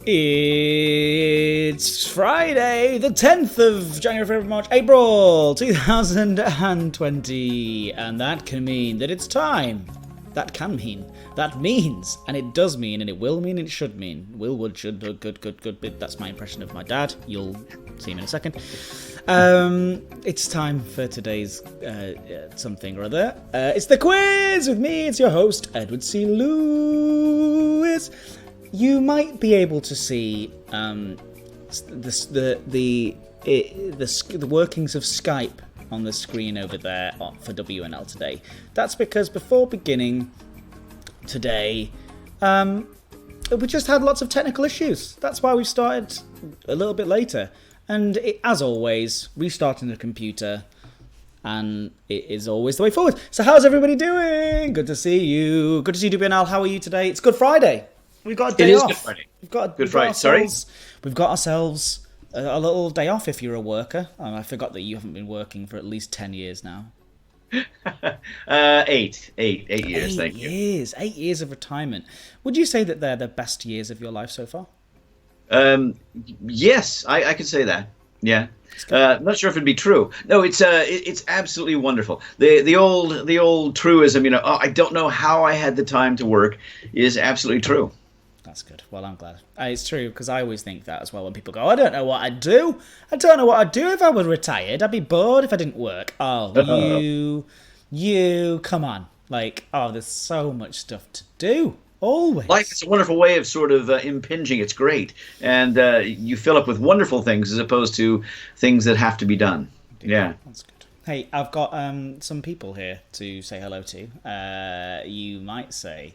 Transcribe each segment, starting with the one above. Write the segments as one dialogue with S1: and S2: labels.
S1: It's Friday, the 10th of January, February, March, April 2020, and that can mean that it's time. That can mean. That means, and it does mean, and it will mean, and it should mean. Will, would, should, good. That's my impression of my dad. You'll see him in a second. It's time for today's something or other. It's the quiz with me. It's your host, Edward C. Lewis. You might be able to see the workings of Skype on the screen over there for WNL today. That's because before beginning today, we just had lots of technical issues. That's why we started a little bit later. And as always, restarting the computer, and it is always the way forward. So how's everybody doing? Good to see you. Good to see you, WNL. How are you today? It's Good Friday. We've got a day off. It is Good Friday. We've got ourselves a little day off if you're a worker. I forgot that you haven't been working for at least 10 years now.
S2: 8 years, thank you.
S1: 8 years of retirement. Would you say that they're the best years of your life so far?
S2: Yes, I could say that. Yeah. I'm not sure if it'd be true. No, it's absolutely wonderful. The old truism, I don't know how I had the time to work, is absolutely true.
S1: That's good. Well, I'm glad. It's true, because I always think that as well when people go, I don't know what I'd do. I don't know what I'd do if I were retired. I'd be bored if I didn't work. Oh, you, come on. There's so much stuff to do. Always.
S2: Life is a wonderful way of sort of impinging. It's great. And you fill up with wonderful things as opposed to things that have to be done. Yeah.
S1: That's good. Hey, I've got some people here to say hello to. You might say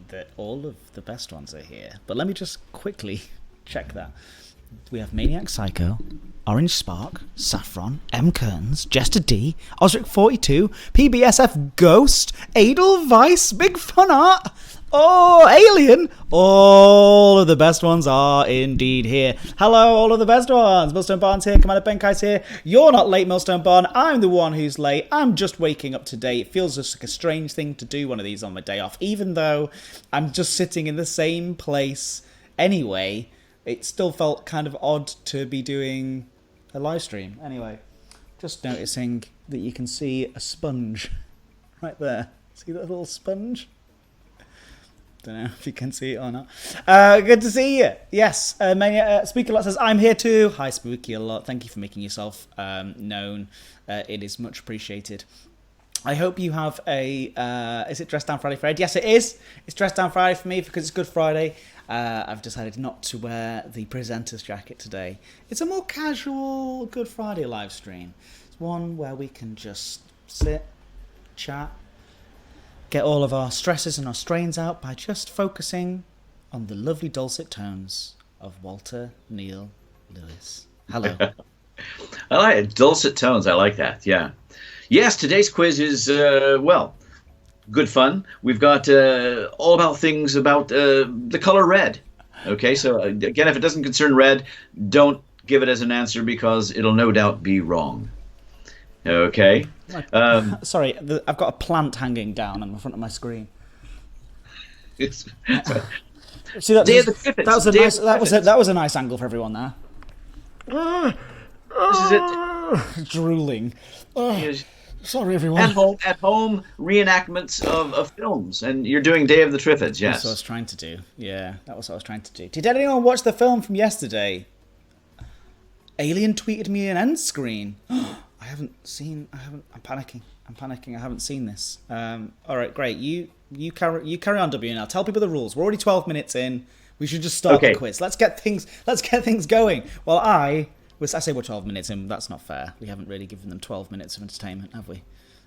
S1: that all of the best ones are here. But let me just quickly check that. We have Maniac Psycho, Orange Spark, Saffron, M. Kearns, Jester D, Osric 42, PBSF Ghost, Edelweiss, Big Fun Art, Alien. All of the best ones are indeed here. Hello, all of the best ones. Millstone Barnes here, Commander Benkai's here. You're not late, Millstone Barn. I'm the one who's late. I'm just waking up today. It feels just like a strange thing to do one of these on my day off, even though I'm just sitting in the same place anyway. It still felt kind of odd to be doing a live stream. Anyway, just noticing that you can see a sponge right there. See that little sponge? Don't know if you can see it or not. Good to see you. Yes, Spooky Lot says, I'm here too. Hi, Spooky Lot. Thank you for making yourself known. It is much appreciated. I hope you have is it Dress Down Friday for Ed? Yes, it is. It's Dress Down Friday for me because it's Good Friday. I've decided not to wear the presenter's jacket today. It's a more casual Good Friday live stream. It's one where we can just sit, chat, get all of our stresses and our strains out by just focusing on the lovely dulcet tones of Walter Neal Lewis. Hello.
S2: I like it. Dulcet tones. I like that. Yeah. Yes, today's quiz is, good fun. We've got all about things about the color red. Okay, so again, if it doesn't concern red, don't give it as an answer because it'll no doubt be wrong. Okay.
S1: Sorry, I've got a plant hanging down on the front of my screen.
S2: See,
S1: that was a nice angle for everyone there.
S2: This is it.
S1: Drooling. Sorry, everyone.
S2: At home reenactments of films, and you're doing Day of the Triffids, yes.
S1: That's what I was trying to do. Yeah, that was what I was trying to do. Did anyone watch the film from yesterday? Alien tweeted me an end screen. I'm panicking. I haven't seen this. All right, great. You carry on, WNL. Tell people the rules. We're already 12 minutes in. We should just start the quiz. Let's get things going. Well, I say we're 12 minutes in. That's not fair. We haven't really given them 12 minutes of entertainment, have we?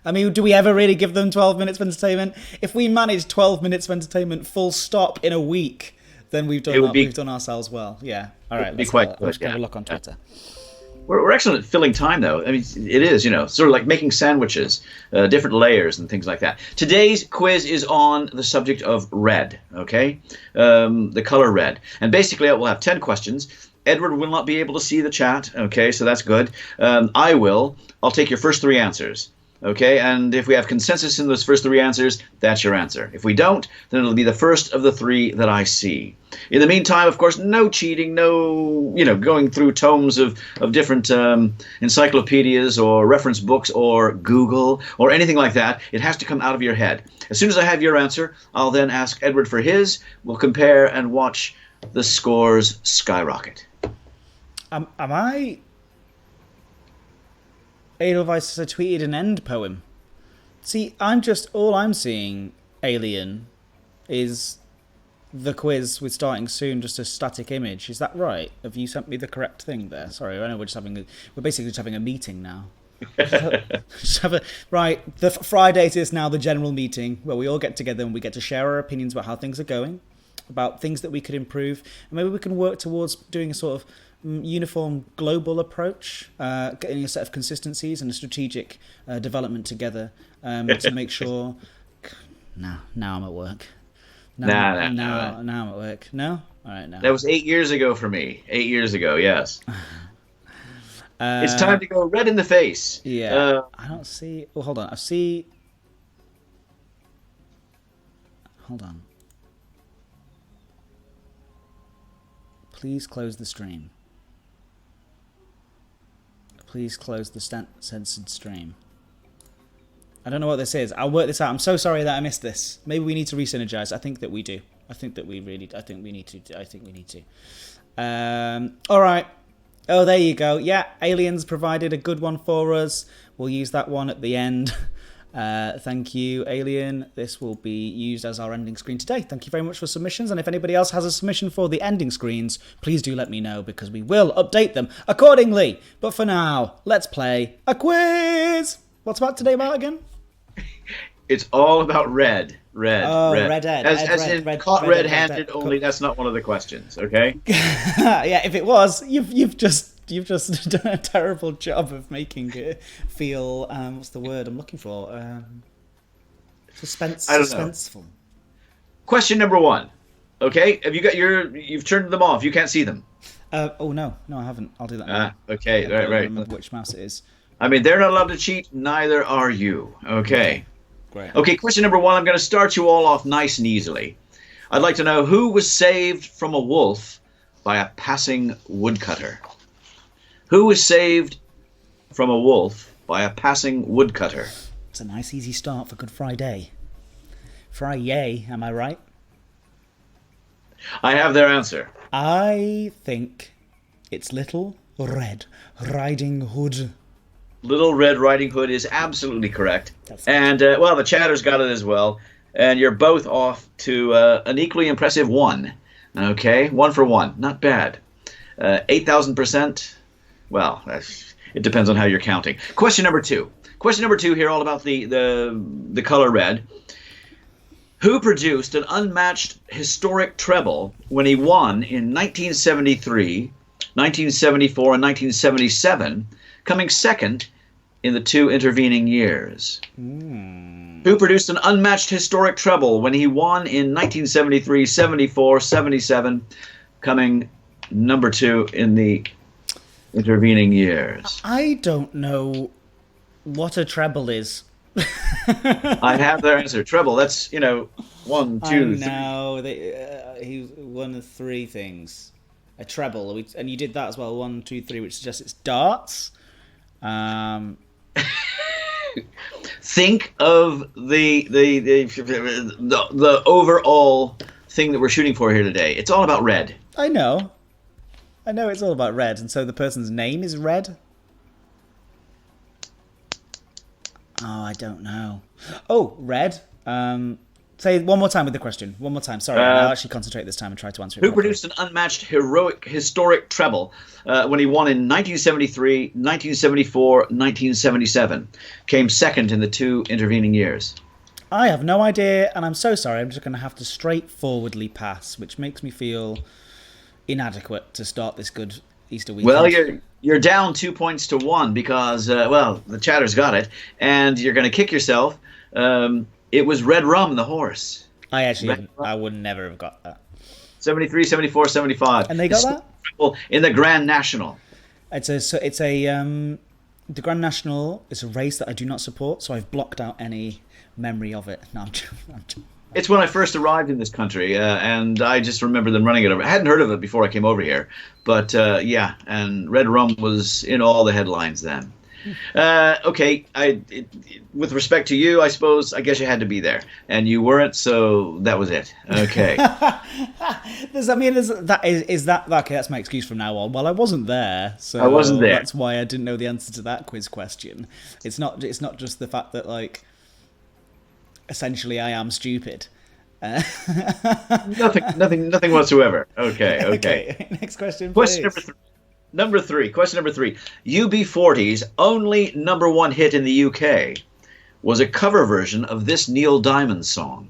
S1: I mean, do we ever really give them 12 minutes of entertainment? If we manage 12 minutes of entertainment full stop in a week, then we've done ourselves well. Yeah. All right. Let's have a look on Twitter.
S2: We're excellent at filling time, though. I mean, it is, sort of like making sandwiches, different layers and things like that. Today's quiz is on the subject of red, okay? The color red. And basically, we'll have 10 questions. Edward will not be able to see the chat, okay, so that's good. I will. I'll take your first 3 answers. Okay, and if we have consensus in those first three answers, that's your answer. If we don't, then it'll be the first of the three that I see. In the meantime, of course, no cheating, no, going through tomes of different encyclopedias or reference books or Google or anything like that. It has to come out of your head. As soon as I have your answer, I'll then ask Edward for his. We'll compare and watch the scores skyrocket.
S1: Am I... Edelweiss has tweeted an end poem. See, all I'm seeing, Alien, is the quiz with starting soon, just a static image. Is that right? Have you sent me the correct thing there? Sorry, I know we're basically just having a meeting now. Right, the Fridays is now the general meeting where we all get together and we get to share our opinions about how things are going, about things that we could improve, and maybe we can work towards doing a sort of uniform global approach, getting a set of consistencies and a strategic development together to make sure. Now I'm at work. Now I'm at work. No? All right, now.
S2: That was 8 years ago for me. 8 years ago, yes. It's time to go red in the face.
S1: Yeah. I don't see... Oh, hold on. I see... Hold on. Please close the stream. Please close the censored stream. I don't know what this is. I'll work this out. I'm so sorry that I missed this. Maybe we need to re-synergize. I think that we do. I think we need to. All right. Oh, there you go. Yeah, Aliens provided a good one for us. We'll use that one at the end. Thank you, Alien. This will be used as our ending screen today. Thank you very much for submissions. And if anybody else has a submission for the ending screens, please do let me know because we will update them accordingly. But for now, let's play a quiz. What's about today about again?
S2: It's all about red.
S1: Oh, red.
S2: As in caught red-handed, only that's not one of the questions, okay?
S1: Yeah, if it was, you've just done a terrible job of making it feel, what's the word I'm looking for? Suspenseful.
S2: Question number one. Okay, have you got you've turned them off. You can't see them.
S1: Oh, no, I haven't. I'll do that now.
S2: Okay,
S1: I
S2: right.
S1: remember which mouse it is.
S2: I mean, they're not allowed to cheat, neither are you. Okay.
S1: Great.
S2: Okay, question number one. I'm going to start you all off nice and easily. I'd like to know who was saved from a wolf by a passing woodcutter. Who was saved from a wolf by a passing woodcutter?
S1: It's a nice, easy start for Good Friday. Friday, am I right?
S2: I have their answer.
S1: I think it's Little Red Riding Hood.
S2: Little Red Riding Hood is absolutely correct. And, well, the chatter's got it as well. And you're both off to an equally impressive one. Okay, 1 for 1. Not bad. 8,000%. Well, it depends on how you're counting. Question number two. Question number two here, all about the color red. Who produced an unmatched historic treble when he won in 1973, 1974, and 1977, coming second in the two intervening years? Who produced an unmatched historic treble when he won in 1973, 74, 77, coming number 2 in the intervening years?
S1: I don't know what a treble is.
S2: I have their answer. Treble, that's, 1, 2, 3.
S1: No, he one of 3 things. A treble, and you did that as well. 1, 2, 3, which suggests it's darts.
S2: Think of the overall thing that we're shooting for here today. It's all about red.
S1: I know it's all about red, and so the person's name is Red. Oh, I don't know. Oh, Red. Say one more time with the question. One more time. Sorry, I'll actually concentrate this time and try to answer it.
S2: Who produced an unmatched historic treble when he won in 1973, 1974, 1977? Came second in the two intervening years.
S1: I have no idea, and I'm so sorry. I'm just going to have to straightforwardly pass, which makes me feel inadequate to start this good Easter weekend.
S2: Well, you're down 2 points to 1 because, the chatter's got it, and you're going to kick yourself. It was Red Rum, the horse.
S1: I would never have got that.
S2: 73, 74, 75.
S1: And they got that?
S2: In the Grand National.
S1: It's a the Grand National is a race that I do not support, so I've blocked out any memory of it. No,
S2: It's when I first arrived in this country, and I just remember them running it over. I hadn't heard of it before I came over here, but yeah, and Red Rum was in all the headlines then. Okay, with respect to you, I guess you had to be there, and you weren't, so that was it. Okay.
S1: Does that mean is that okay? That's my excuse from now on. Well, I wasn't there, so
S2: I wasn't there.
S1: That's why I didn't know the answer to that quiz question. It's not just the fact that like essentially I am stupid.
S2: Nothing whatsoever. Okay.
S1: Okay. Next question, please.
S2: Question number three. Question number 3. UB40's only #1 hit in the UK was a cover version of this Neil Diamond song.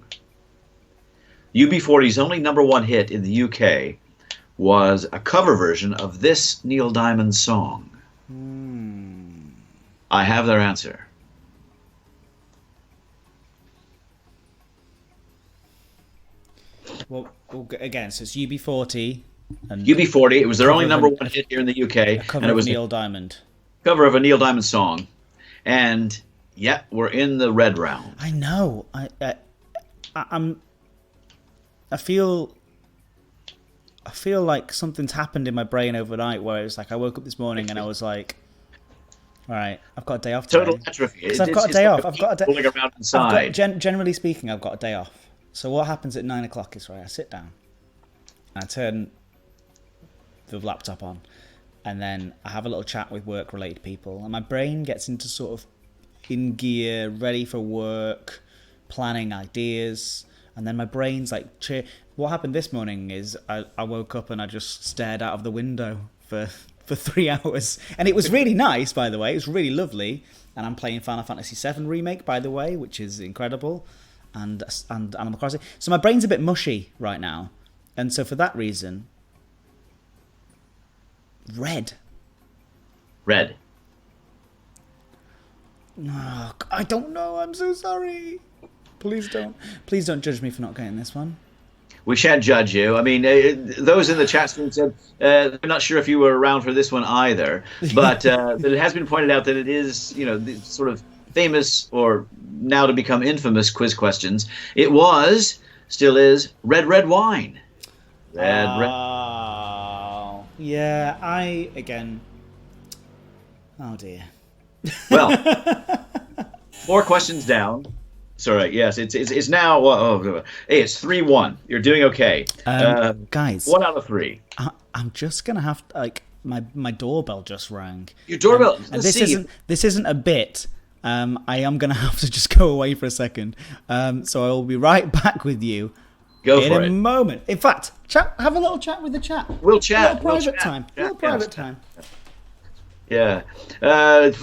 S2: UB40's only #1 hit in the UK was a cover version of this Neil Diamond song. I have their answer.
S1: Well, again, so it's UB40. And
S2: UB40, it was their only #1 hit here in the UK.
S1: And
S2: it was
S1: Neil Diamond.
S2: Cover of a Neil Diamond song. And, yeah, we're in the red round.
S1: I know. I feel like something's happened in my brain overnight where it was like I woke up this morning and I was like, all right, I've got a day off today.
S2: Total atrophy.
S1: Because I've got a day off. I've got a day.
S2: Around inside.
S1: Generally speaking, I've got a day off. So what happens at 9 o'clock is I sit down and I turn the laptop on and then I have a little chat with work-related people and my brain gets into sort of in gear, ready for work, planning ideas, and then my brain's like, what happened this morning is I woke up and I just stared out of the window for 3 hours. And it was really nice, by the way. It was really lovely. And I'm playing Final Fantasy VII Remake, by the way, which is incredible. And Animal Crossing. So my brain's a bit mushy right now. And so for that reason, red. Oh, I don't know. I'm so sorry. Please don't judge me for not getting this one.
S2: We shan't judge you. I mean, those in the chat stream said they're not sure if you were around for this one either, but it has been pointed out that it is, the sort of famous or now to become infamous quiz questions. It was, still is, red wine. Red.
S1: Yeah, again. Oh dear.
S2: Well, 4 questions down. Sorry, yes, it's now. Hey, it's 3-1. You're doing okay,
S1: guys.
S2: 1 out of 3.
S1: I'm just gonna have my doorbell just rang.
S2: Your doorbell.
S1: And this isn't a bit. I am gonna have to just go away for a second. So I will be right back with you.
S2: Go for it.
S1: In a moment. In fact, have a little chat with the chat.
S2: We'll chat.
S1: A little private time.
S2: Yeah.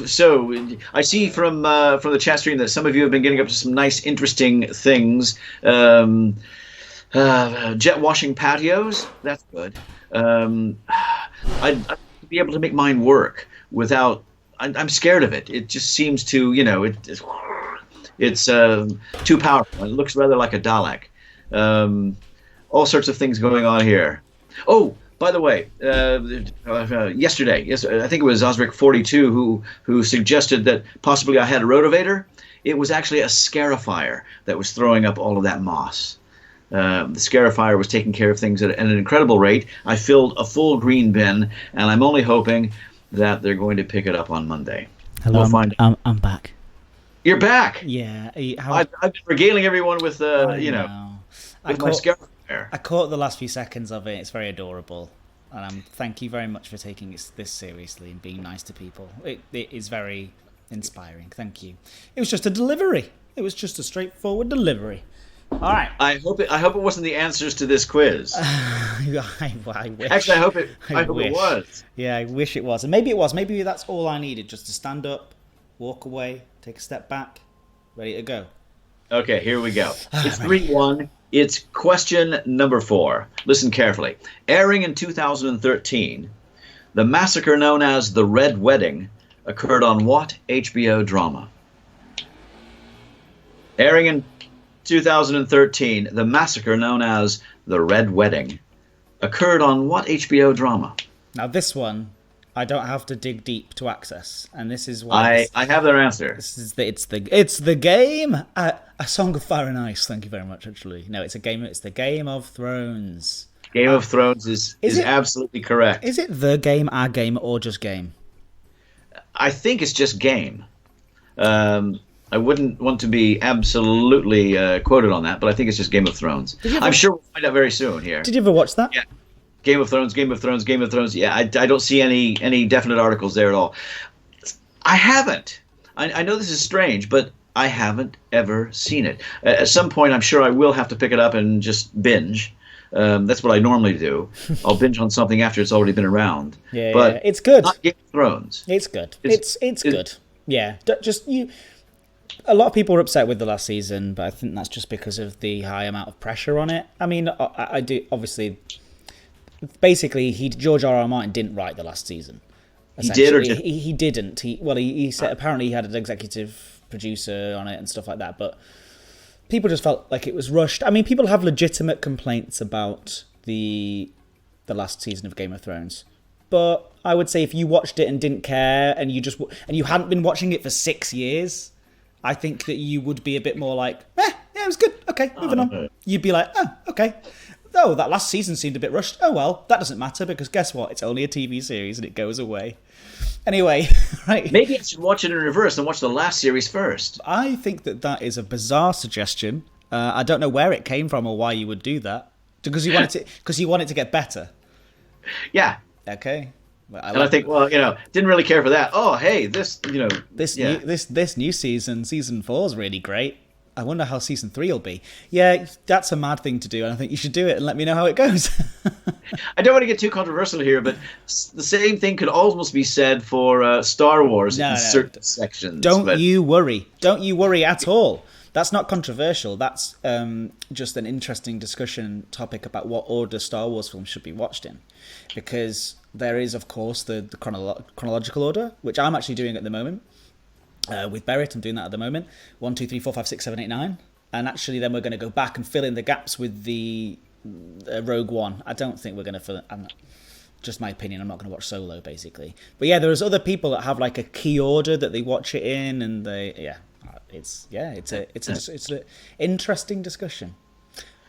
S2: So I see from the chat stream that some of you have been getting up to some nice, interesting things. Jet washing patios. That's good. I'd be able to make mine work without. I'm scared of it. It just seems to, it's too powerful. It looks rather like a Dalek. All sorts of things going on here. Oh, by the way, yesterday, I think it was Osric42 who suggested that possibly I had a rotovator. It was actually a scarifier that was throwing up all of that moss. The scarifier was taking care of things at an incredible rate. I filled a full green bin, and I'm only hoping that they're going to pick it up on Monday.
S1: Hello, I'm back.
S2: You're back.
S1: Yeah.
S2: I've been regaling everyone with, with my scarifier.
S1: I caught the last few seconds of it. It's very adorable. And thank you very much for taking this seriously and being nice to people. It is very inspiring. Thank you. It was just a delivery. It was just a straightforward delivery. All right.
S2: I hope it wasn't the answers to this quiz.
S1: I wish.
S2: Actually, I hope it was.
S1: Yeah, I wish it was. And maybe it was. Maybe that's all I needed, just to stand up, walk away, take a step back, ready to go.
S2: Okay, here we go. It's 3-1. It's question number 4. Listen carefully. Airing in 2013, the massacre known as the Red Wedding occurred on what HBO drama? Airing in 2013, the massacre known as the Red Wedding occurred on what HBO drama?
S1: Now this one I don't have to dig deep to access, and this is why
S2: I have their answer.
S1: this is it's the game. A Song of Fire and Ice. Thank you very much. Actually, no, it's a game. It's the Game of Thrones.
S2: Game of Thrones is absolutely correct.
S1: Is it the game, our game, or just game?
S2: I think it's just game. I wouldn't want to be absolutely quoted on that, but I think it's just Game of Thrones. I'm sure we'll find out very soon here.
S1: Did you ever watch that?
S2: Yeah. Game of Thrones, Game of Thrones, Game of Thrones. Yeah, I don't see any definite articles there at all. I haven't. I know this is strange, but I haven't ever seen it. At some point, I'm sure I will have to pick it up and just binge. That's what I normally do. I'll binge on something after it's already been around.
S1: Yeah,
S2: but
S1: yeah. It's good.
S2: Not Game of Thrones.
S1: It's good. It's good. Yeah, just you. A lot of people are upset with the last season, but I think that's just because of the high amount of pressure on it. I mean, I do obviously. Basically, George R. R. Martin didn't write the last season.
S2: He did or didn't?
S1: He didn't. He said apparently he had an executive producer on it and stuff like that, but people just felt like it was rushed. I mean, people have legitimate complaints about the last season of Game of Thrones, but I would say if you watched it and didn't care and you hadn't been watching it for 6 years, I think that you would be a bit more like, yeah, it was good. Okay, moving on. You'd be like, oh, okay. Oh, that last season seemed a bit rushed. Oh, well, that doesn't matter because guess what? It's only a TV series and it goes away. Anyway, right.
S2: Maybe I should watch it in reverse and watch the last series first.
S1: I think that is a bizarre suggestion. I don't know where it came from or why you would do that. Because you want it to get better.
S2: Yeah.
S1: Okay. Well,
S2: I think, didn't really care for that. Oh, hey, this
S1: new season 4 is really great. I wonder how season 3 will be. Yeah, that's a mad thing to do, and I think you should do it and let me know how it goes.
S2: I don't want to get too controversial here, but the same thing could almost be said for Star Wars in certain sections.
S1: Don't you worry. Don't you worry at all. That's not controversial. That's just an interesting discussion topic about what order Star Wars films should be watched in. Because there is, of course, the chronological order, which I'm actually doing at the moment. With Barrett, I'm doing that at the moment. 1, 2, 3, 4, 5, 6, 7, 8, 9. And actually then we're going to go back and fill in the gaps with the Rogue One. I don't think we're going to fill it. Just my opinion, I'm not going to watch Solo, basically. But yeah, there's other people that have like a key order that they watch it in, and it's an interesting discussion.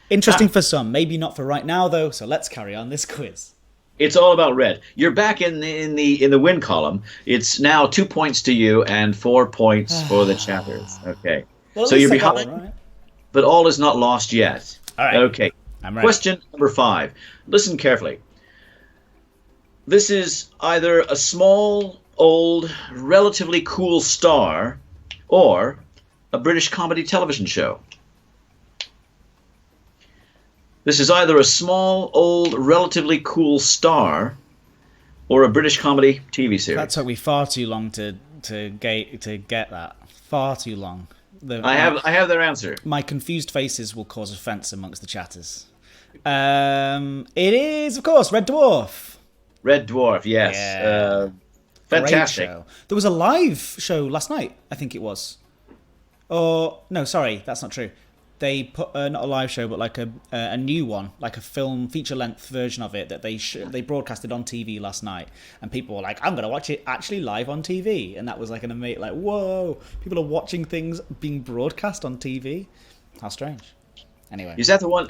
S1: Interesting for some, maybe not for right now though. So let's carry on this quiz.
S2: It's all about red. You're back in the win column. It's now 2 points to you and 4 points for the chatters. Okay.
S1: Well,
S2: so you're behind,
S1: right?
S2: but all is not lost yet.
S1: All right.
S2: Okay.
S1: I'm ready.
S2: Question number 5. Listen carefully. This is either a small, old, relatively cool star or a British comedy television show. This is either a small, old, relatively cool star or a British comedy TV series.
S1: That took me far too long to get that. Far too long.
S2: I have their answer.
S1: My confused faces will cause offence amongst the chatters. It is, of course, Red Dwarf.
S2: Red Dwarf, yes.
S1: Yeah.
S2: Fantastic.
S1: Great show. There was a live show last night, I think it was. Or, no, sorry, that's not true. They put not a live show, but like a new one, like a film feature-length version of it that they broadcasted on TV last night, and people were like, "I'm gonna watch it actually live on TV," and that was like an amazing, like, whoa, people are watching things being broadcast on TV. How strange. Anyway,
S2: is that the one?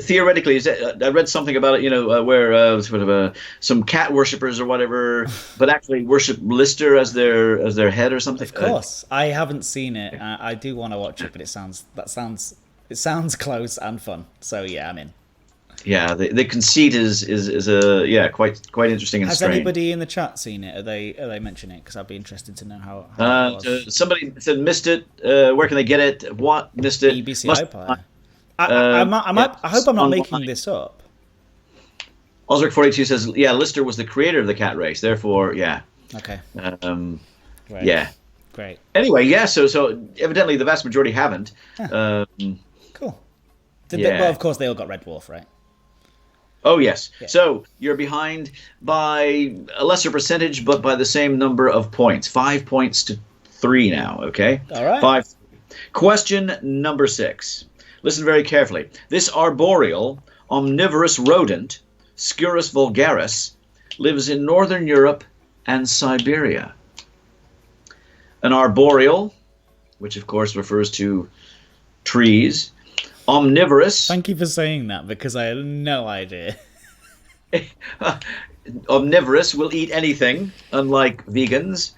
S2: Theoretically, is that I read something about it? Where sort of some cat worshippers or whatever, but actually worship Lister as their head or something.
S1: Of course, I haven't seen it. I do want to watch it, but it sounds close and fun. So yeah, I'm in.
S2: Yeah, the conceit is quite interesting and strange.
S1: Has anybody in the chat seen it? Are they mentioning it? Because I'd be interested to know how it was.
S2: Somebody said missed it. Where can they get it? What missed it?
S1: BBC iPlayer. I hope I'm not making this up.
S2: Osric42 says, yeah, Lister was the creator of the cat race. Therefore, yeah.
S1: Okay.
S2: Great. Yeah.
S1: Great.
S2: Anyway, yeah, so evidently the vast majority haven't.
S1: Huh. Cool. Well, of course, they all got Red Dwarf, right?
S2: Oh, yes.
S1: Yeah.
S2: So you're behind by a lesser percentage, but by the same number of points. 5 points to 3 now, okay?
S1: All right.
S2: 5. Question number 6. Listen very carefully. This arboreal, omnivorous rodent, Scurus vulgaris, lives in northern Europe and Siberia. An arboreal, which of course refers to trees. Omnivorous.
S1: Thank you for saying that, because I had no idea.
S2: Omnivorous will eat anything, unlike vegans.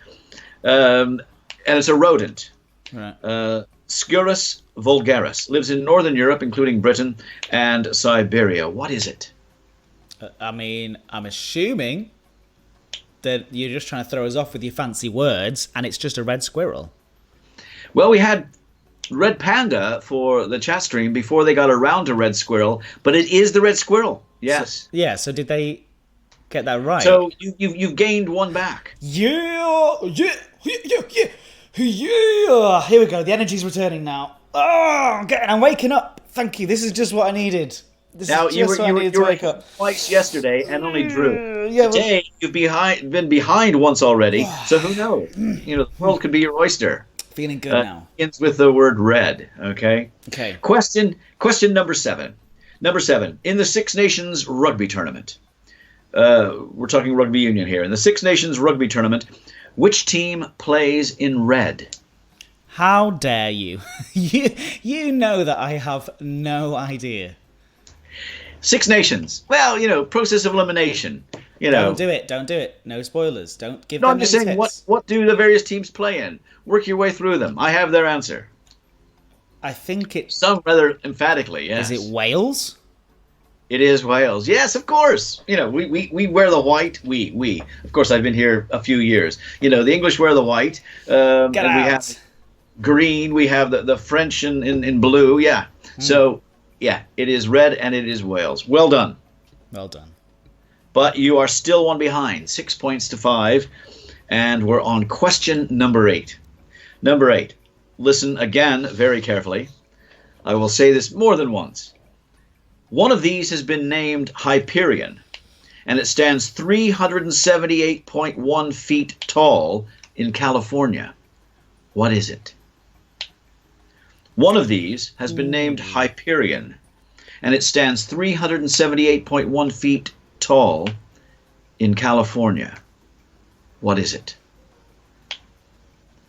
S2: And it's a rodent.
S1: Right.
S2: Scurus vulgaris. Lives in northern Europe, including Britain and Siberia. What is it?
S1: I mean, I'm assuming that you're just trying to throw us off with your fancy words, and it's just a red squirrel.
S2: Well, we had red panda for the chat stream before they got around to red squirrel, but it is the red squirrel. Yes.
S1: So did they get that right?
S2: So you've gained one back.
S1: Yeah. Here we go. The energy's returning now. Oh, I'm waking up. Thank you. This is just what I needed.
S2: You were twice yesterday and only drew. Today you've been behind once already. So who knows? The world could be your oyster.
S1: Feeling good now.
S2: Begins with the word red. Okay.
S1: Okay.
S2: Question number 7. Number 7 in the Six Nations rugby tournament. We're talking rugby union here. In the Six Nations rugby tournament, which team plays in red?
S1: How dare you? You know that I have no idea.
S2: Six Nations. Well, process of elimination.
S1: Don't do it. No spoilers. Don't give
S2: No,
S1: them
S2: I'm just
S1: any
S2: saying,
S1: tips.
S2: what do the various teams play in? Work your way through them. I have their answer.
S1: I think it's...
S2: Some rather emphatically, yes.
S1: Is it Wales?
S2: It is Wales. Yes, of course. We wear the white. We. Of course, I've been here a few years. The English wear the white.
S1: Get out.
S2: We have green. We have the French in blue. Yeah. So, yeah, it is red and it is Wales. Well done.
S1: Well done.
S2: But you are still one behind. 6 points to 5. And we're on question number 8. Number 8. Listen again very carefully. I will say this more than once. One of these has been named Hyperion, and it stands 378.1 feet tall in California. What is it? One of these has been named Hyperion, and it stands 378.1 feet tall in California. What is it?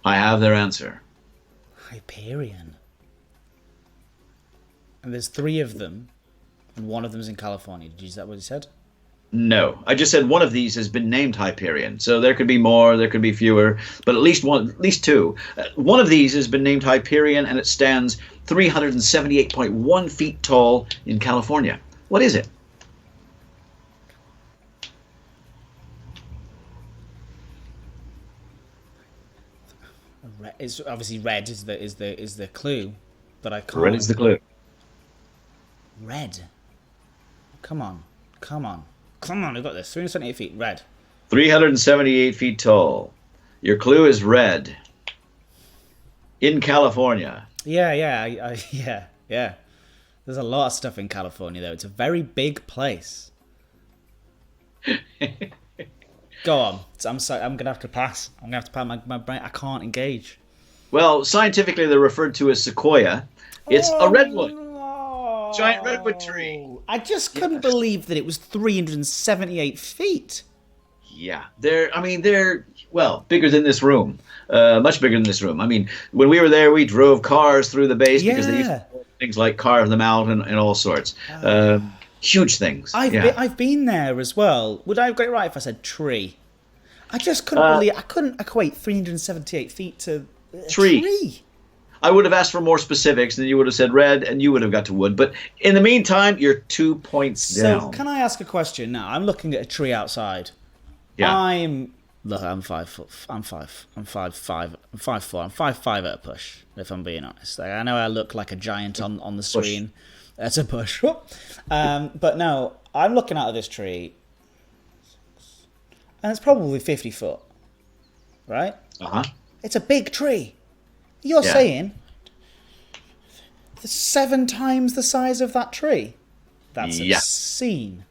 S2: I have their answer.
S1: Hyperion. And there's 3 of them, and one of them is in California. Is that what you said?
S2: No, I just said one of these has been named Hyperion. So there could be more, there could be fewer, but at least 2. One of these has been named Hyperion, and it stands 378.1 feet tall in California. What is it?
S1: It's obviously red is the clue, but I can't.
S2: Red is the clue.
S1: Red. Come on. We've got this. 378 feet. Red.
S2: 378 feet tall. Your clue is red. In California.
S1: Yeah. There's a lot of stuff in California, though. It's a very big place. Go on. I'm sorry. I'm gonna have to pass. I'm gonna have to pass my brain. I can't engage.
S2: Well, scientifically, they're referred to as sequoia. It's a redwood.
S1: No.
S2: Giant redwood tree.
S1: I just couldn't believe that it was 378 feet.
S2: Yeah, they're bigger than this room. Much bigger than this room. I mean, when we were there, we drove cars through the base because they used to do things like carve them out and all sorts. Huge things.
S1: I've been there as well. Would I have got it right if I said tree? I just couldn't believe. I couldn't equate 378 feet to a tree.
S2: I would have asked for more specifics, and then you would have said red, and you would have got to wood. But in the meantime, you're 2 points down.
S1: So can I ask a question now? I'm looking at a tree outside.
S2: Yeah.
S1: I'm 5 foot. I'm 5'5". I'm 5'4". I'm 5'5" at a push. If I'm being honest, I know I look like a giant on the screen. That's a push. But no, I'm looking out of this tree, and it's probably 50 foot. Right? It's a big tree. You're saying 7 times the size of that tree? That's obscene.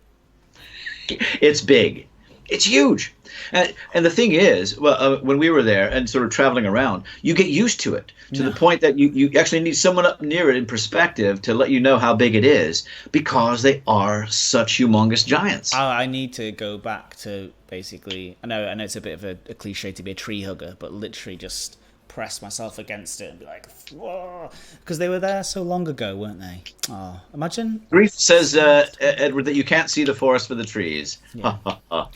S2: It's big. It's huge. And the thing is, well, when we were there and sort of traveling around, you get used to it to the point that you actually need someone up near it in perspective to let you know how big it is, because they are such humongous giants.
S1: I need to go back to basically, I know it's a bit of a cliche to be a tree hugger, but literally just press myself against it and be like, whoa, because they were there so long ago, weren't they? Oh, imagine.
S2: Grief says, Edward, that you can't see the forest for the trees.
S1: Yeah.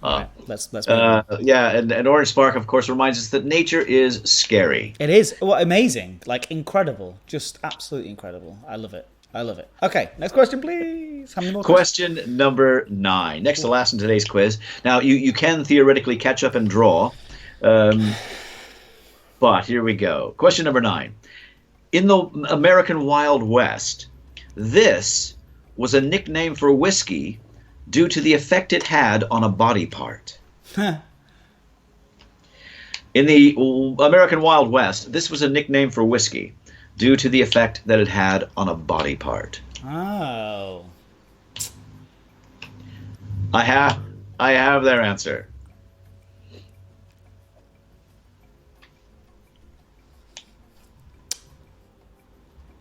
S1: Right, let's move
S2: yeah, and Orange Spark, of course, reminds us that nature is scary.
S1: It is amazing, like incredible, just absolutely incredible. I love it. Okay, next question, please. How many more questions?
S2: Question number 9. Next to last in today's quiz. Now, you can theoretically catch up and draw. But here we go. Question number 9. In the American Wild West, this was a nickname for whiskey due to the effect it had on a body part. In the American Wild West, this was a nickname for whiskey due to the effect that it had on a body part.
S1: Oh.
S2: I have their answer.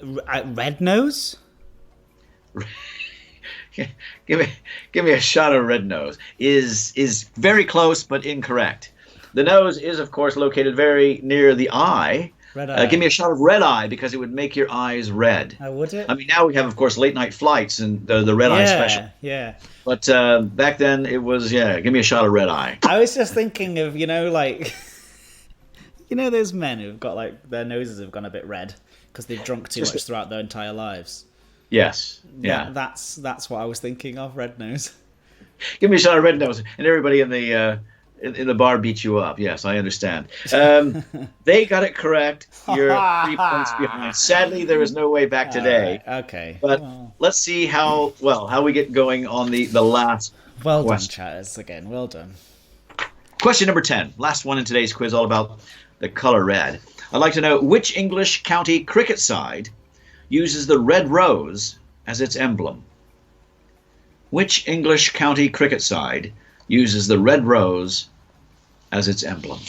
S1: Red nose?
S2: Give me a shot of red nose. Is very close but incorrect. The nose is, of course, located very near the eye.
S1: Red eye.
S2: Give me a shot of red eye, because it would make your eyes red.
S1: Would it?
S2: I mean, now we have, of course, late night flights and the red eye special.
S1: Yeah.
S2: But back then it was, give me a shot of red eye.
S1: I was just thinking of, like, those men who've got, like, their noses have gone a bit red because they've drunk too much throughout their entire lives.
S2: Yes. Yeah.
S1: That's what I was thinking of, red nose.
S2: Give me a shot of red nose, and everybody in the bar beat you up. Yes, I understand. They got it correct. You're 3 points behind. Sadly, there is no way back today.
S1: Right, okay.
S2: But let's see how we get going on the last
S1: Well
S2: question.
S1: done, chatters. Again, well done.
S2: Question number 10. Last one in today's quiz, all about the color red. I'd like to know which English county cricket side uses the red rose as its emblem. Which English county cricket side uses the red rose as its emblem?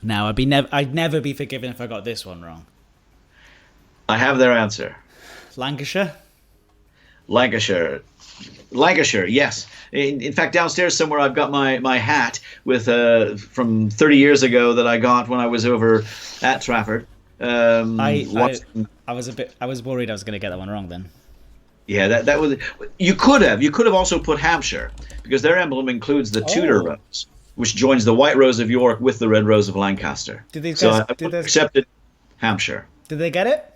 S1: Now, I'd never be forgiven if I got this one wrong.
S2: I have their answer.
S1: Lancashire?
S2: Lancashire, yes. In fact, downstairs somewhere I've got my hat with from 30 years ago that I got when I was over at Trafford.
S1: I was worried I was going to get that one wrong then.
S2: Yeah, that was. You could have also put Hampshire, because their emblem includes the Tudor rose, which joins the white rose of York with the red rose of Lancaster.
S1: Did these guys?
S2: Accepted Hampshire.
S1: Did they get it?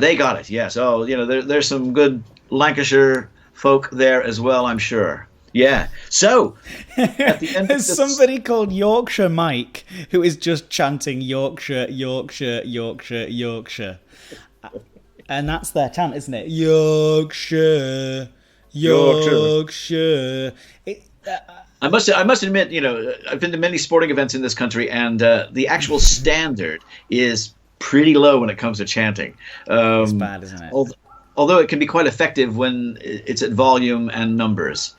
S2: They got it. Yes. Oh, there's some good Lancashire folk there as well, I'm sure. Yeah. So at the end,
S1: there's somebody called Yorkshire Mike who is just chanting Yorkshire, Yorkshire, Yorkshire, Yorkshire. And that's their chant, isn't it? Yorkshire, Yorkshire.
S2: I must admit, I've been to many sporting events in this country, and the actual standard is pretty low when it comes to chanting.
S1: It's bad, isn't it?
S2: Although it can be quite effective when it's at volume and numbers.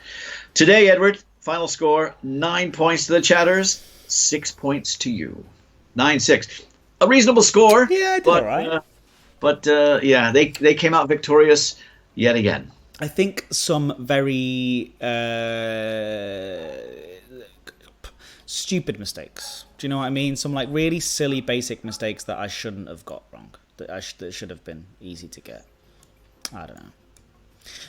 S2: Today, Edward, final score, 9 points to the chatters, 6 points to you. 9-6. A reasonable score.
S1: Yeah, I did all right.
S2: But they came out victorious yet again.
S1: I think some very stupid mistakes. Do you know what I mean? Some like really silly basic mistakes that I shouldn't have got wrong. That should have been easy to get. I don't know.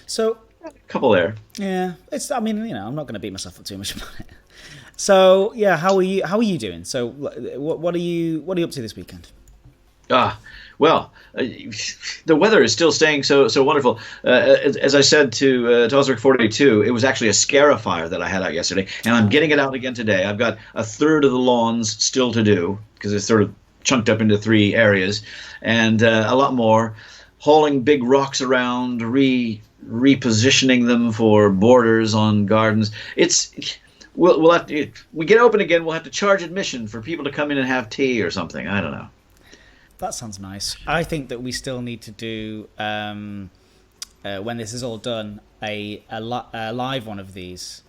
S1: So
S2: a couple there.
S1: Yeah, I'm not going to beat myself up too much about it. So yeah, how are you doing? So what are you up to this weekend?
S2: Well, the weather is still staying so wonderful. As I said to Osric 42, it was actually a scarifier that I had out yesterday, and I'm getting it out again today. I've got a third of the lawns still to do, because it's sort of chunked up into 3 areas, and a lot more. Hauling big rocks around, repositioning them for borders on gardens. We'll have to, we get open again, we'll have to charge admission for people to come in and have tea or something. I don't know.
S1: That sounds nice. I think that we still need to do when this is all done, a live one of these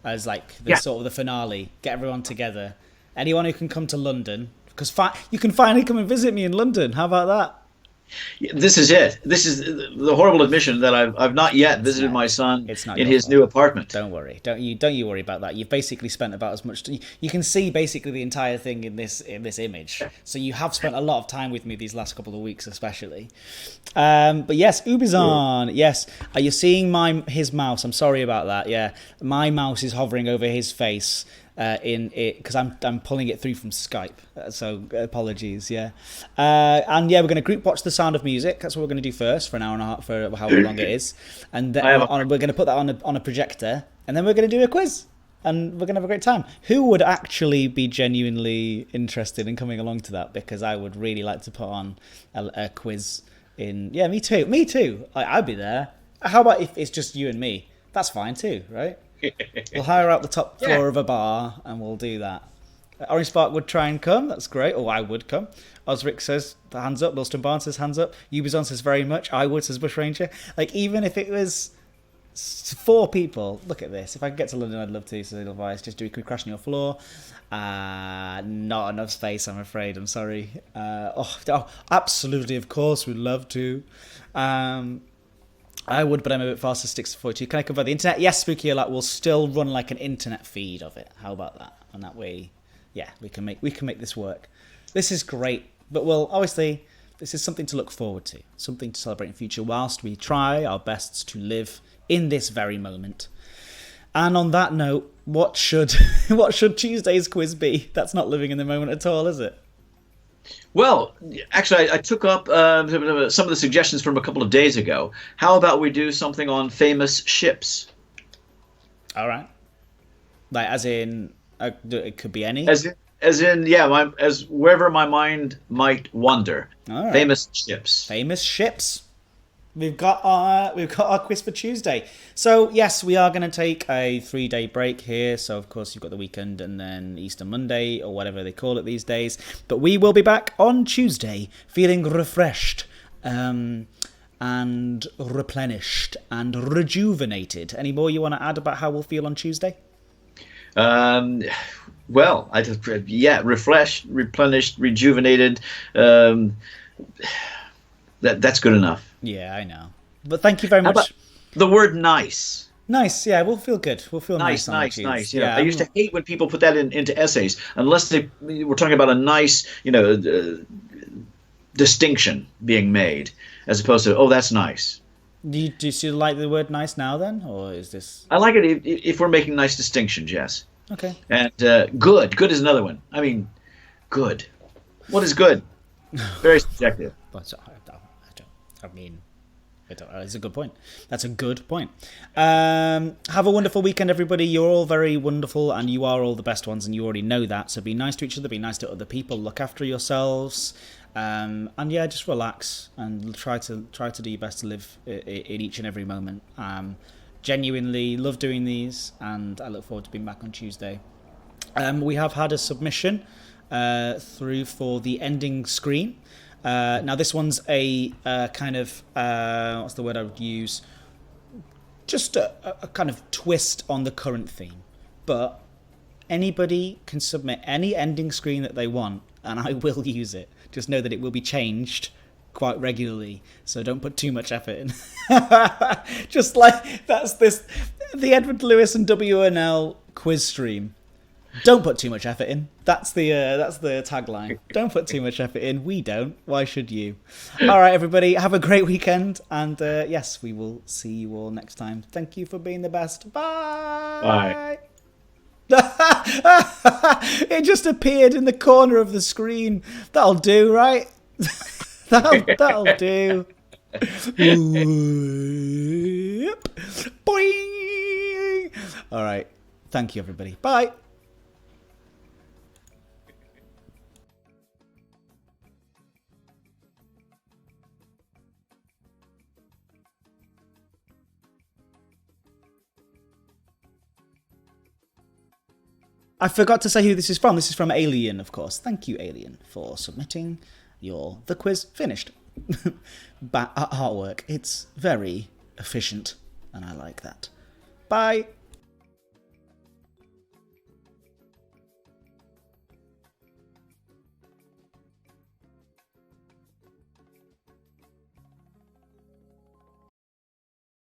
S1: as like the
S2: Yeah.
S1: sort of the finale. Get everyone together. Anyone who can come to London, because you can finally come and visit me in London. How about that?
S2: This is it. This is the horrible admission that I've not yet visited my son
S1: It's not
S2: in
S1: your
S2: his
S1: fault.
S2: new apartment.
S1: Don't worry. Don't you worry about that. You've basically spent about as much. You can see basically the entire thing in this image. So you have spent a lot of time with me these last couple of weeks, especially. But yes, Ubizon. Yes, are you seeing his mouse? I'm sorry about that. Yeah, my mouse is hovering over his face. In it because I'm pulling it through from Skype, so apologies. Yeah, and yeah, we're going to group watch The Sound of Music. That's what we're going to do first for an hour and a half, for however long it is, and then we're going to put that on a projector, and then we're going to do a quiz, and we're going to have a great time. Who would actually be genuinely interested in coming along to that? Because I would really like to put on a quiz. Yeah, me too. I'd be there. How about if it's just you and me? That's fine too, right? We'll hire out the top floor of a bar and we'll do that. Orange Spark would try and come. That's great. Or I would come. Osric says hands up. Wilston Barnes says hands up. Ubizon says very much. I would, says Bushranger. Like, even if it was 4 people, look at this. If I could get to London, I'd love to. So otherwise, just do a quick crash on your floor. Not enough space, I'm afraid. I'm sorry. Absolutely, of course, we'd love to. I would, but I'm a bit faster. 6:42. Can I cover the internet? Yes, Spooky Alert will still run like an internet feed of it. How about that? And that way, yeah, we can make this work. This is great, but obviously, this is something to look forward to, something to celebrate in future, whilst we try our best to live in this very moment. And on that note, what should Tuesday's quiz be? That's not living in the moment at all, is it?
S2: Well, actually, I took up some of the suggestions from a couple of days ago. How about we do something on famous ships?
S1: All right. Like, as in, it could be any.
S2: As in, yeah, as wherever my mind might wander.
S1: All right.
S2: Famous ships.
S1: Famous ships. We've got our quiz for Tuesday. So yes, we are going to take a 3-day break here. So of course you've got the weekend and then Easter Monday or whatever they call it these days. But we will be back on Tuesday, feeling refreshed, and replenished and rejuvenated. Any more you want to add about how we'll feel on Tuesday?
S2: Well, refreshed, replenished, rejuvenated. That's good enough.
S1: Yeah, I know. But thank you very much.
S2: How about the word nice?
S1: Nice, yeah, we'll feel good. We'll feel nice.
S2: Nice. Yeah, I used to hate when people put that into essays, unless we're talking about a nice, distinction being made, as opposed to, oh, that's nice.
S1: Do you still like the word nice now then, or is this?
S2: I like it if we're making nice distinctions, yes.
S1: Okay.
S2: And good. Good is another one. I mean, good. What is good? Very subjective.
S1: But it's a good point. That's a good point. Have a wonderful weekend, everybody. You're all very wonderful, and you are all the best ones, and you already know that. So be nice to each other, be nice to other people, look after yourselves, and yeah, just relax and try to do your best to live in each and every moment. Genuinely love doing these, and I look forward to being back on Tuesday. We have had a submission through for the ending screen. Now this one's a kind of what's the word I would use? Just a kind of twist on the current theme. But anybody can submit any ending screen that they want, and I will use it. Just know that it will be changed quite regularly, so don't put too much effort in. Just like the Edward Lewis and WNL quiz stream. Don't put too much effort in. That's the tagline. Don't put too much effort in. We don't. Why should you? All right, everybody. Have a great weekend. And yes, we will see you all next time. Thank you for being the best. Bye. Bye. It just appeared in the corner of the screen. That'll do, right? That'll do. Boing. All right. Thank you, everybody. Bye. I forgot to say who this is from. This is from Alien, of course. Thank you, Alien, for submitting the quiz finished. Artwork. It's very, efficient, and I like that. Bye!